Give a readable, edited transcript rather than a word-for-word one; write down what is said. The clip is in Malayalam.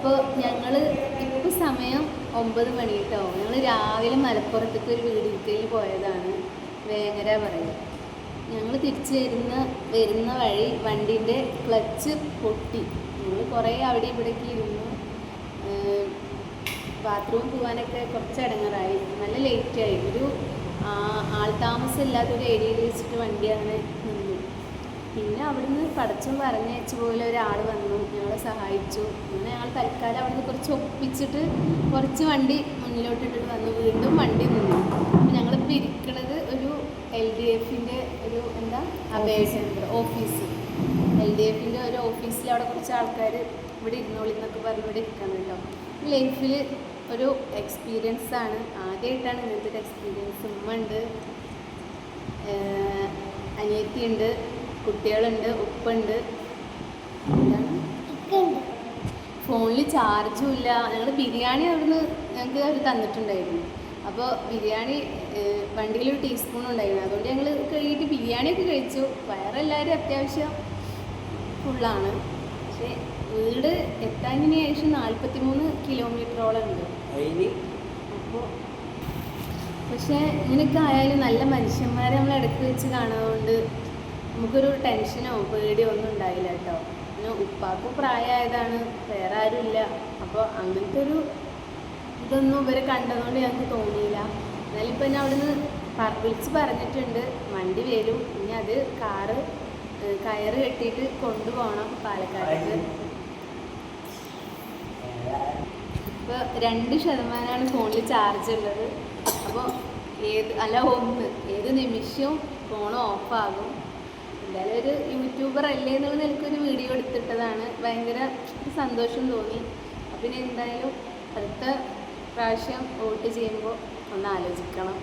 അപ്പോൾ ഞങ്ങൾ ഇപ്പോൾ സമയം 9 മണി കേട്ടോ. ഞങ്ങൾ രാവിലെ മലപ്പുറത്തേക്ക് ഒരു വീടിരിക്കലിൽ പോയതാണ്. വേങ്ങര പറയും. ഞങ്ങൾ തിരിച്ച് വരുന്ന വഴി വണ്ടീൻ്റെ ക്ലച്ച് പൊട്ടി. ഞങ്ങൾ കുറേ അവിടെ ഇവിടേക്ക് ഇരുന്നു. ബാത്റൂം പോകാനൊക്കെ കുറച്ച് ഇടങ്ങറായി. നല്ല ലേറ്റായി. ഒരു ആൾതാമസം ഇല്ലാത്തൊരു ഏരിയയിൽ വെച്ചിട്ട് വണ്ടിയാണ് നിന്നു. പിന്നെ അവിടുന്ന് പടച്ചും പറഞ്ഞയച്ച പോലെ ഒരാൾ വന്നു, ഞങ്ങളെ സഹായിച്ചു. പിന്നെ ഞങ്ങൾ തൽക്കാലം അവിടുന്ന് കുറച്ച് ഒപ്പിച്ചിട്ട് കുറച്ച് വണ്ടി മുന്നിലോട്ടിട്ടിട്ട് വന്നു. വീണ്ടും വണ്ടി നിന്നു. അപ്പം ഞങ്ങളിപ്പോൾ ഇരിക്കുന്നത് ഒരു LDFൻ്റെ ഒരു അപേക്ഷ ഓഫീസ്. LDFൻ്റെ ഒരു ഓഫീസിൽ അവിടെ കുറച്ച് ആൾക്കാർ ഇവിടെ ഇരുന്നോളി എന്നൊക്കെ പറഞ്ഞ് ഇവിടെ ഇരിക്കണം കേട്ടോ. ലൈഫിൽ ഒരു എക്സ്പീരിയൻസ് ആണ്. ആദ്യമായിട്ടാണ് ഇങ്ങനത്തെ ഒരു എക്സ്പീരിയൻസ്. ഉമ്മ ഉണ്ട്, അനിയത്തിയുണ്ട്, കുട്ടികളുണ്ട്, ഉപ്പുണ്ട്. എന്താണ് ഫോണിൽ ചാർജും ഇല്ല. ഞങ്ങൾ ബിരിയാണി അവിടുന്ന് ഞങ്ങൾക്ക് അവർ തന്നിട്ടുണ്ടായിരുന്നു. അപ്പോൾ ബിരിയാണി വണ്ടിയിലൊരു ടീസ്പൂൺ ഉണ്ടായിരുന്നു. അതുകൊണ്ട് ഞങ്ങൾ കഴുകിയിട്ട് ബിരിയാണിയൊക്കെ കഴിച്ചു. വയറെല്ലാവരും അത്യാവശ്യം ഫുള്ളാണ്. പക്ഷേ വീട് എത്താനതിന് ശേഷം 43 കിലോമീറ്ററോളം ഉണ്ട്. അപ്പോൾ പക്ഷേ ഇങ്ങനെയൊക്കെ ആയാലും നല്ല മനുഷ്യന്മാരെ നമ്മൾ ഇടയ്ക്ക് വെച്ച് കാണുന്നതുകൊണ്ട് നമുക്കൊരു ടെൻഷനോ പേടിയോ ഒന്നും ഉണ്ടായില്ല കേട്ടോ. പിന്നെ ഉപ്പാക്കും പ്രായമായതാണ്, വേറെ ആരും ഇല്ല. അപ്പോൾ അങ്ങനത്തെ ഒരു ഇതൊന്നും ഇവരെ കണ്ടതുകൊണ്ട് ഞങ്ങൾക്ക് തോന്നിയില്ല. എന്നാലും ഇപ്പം ഞാൻ അവിടുന്ന് വിളിച്ച് പറഞ്ഞിട്ടുണ്ട് വണ്ടി വരും. ഇനി അത് കയറ് കെട്ടിയിട്ട് കൊണ്ടുപോകണം പാലക്കാടേക്ക്. ഇപ്പോൾ 2% ഫോണിൽ ചാർജ് ഉള്ളത്. അപ്പോൾ ഏത് നിമിഷവും ഫോൺ ഓഫാകും. എന്തായാലും ഒരു യൂട്യൂബർ അല്ലേ എന്നുള്ള നിലയ്ക്കൊരു വീഡിയോ എടുത്തിട്ടതാണ്. ഭയങ്കര സന്തോഷം തോന്നി. അപ്പം പിന്നെ എന്തായാലും അടുത്ത പ്രാവശ്യം വോട്ട് ചെയ്യുമ്പോൾ ഒന്ന് ആലോചിക്കണം.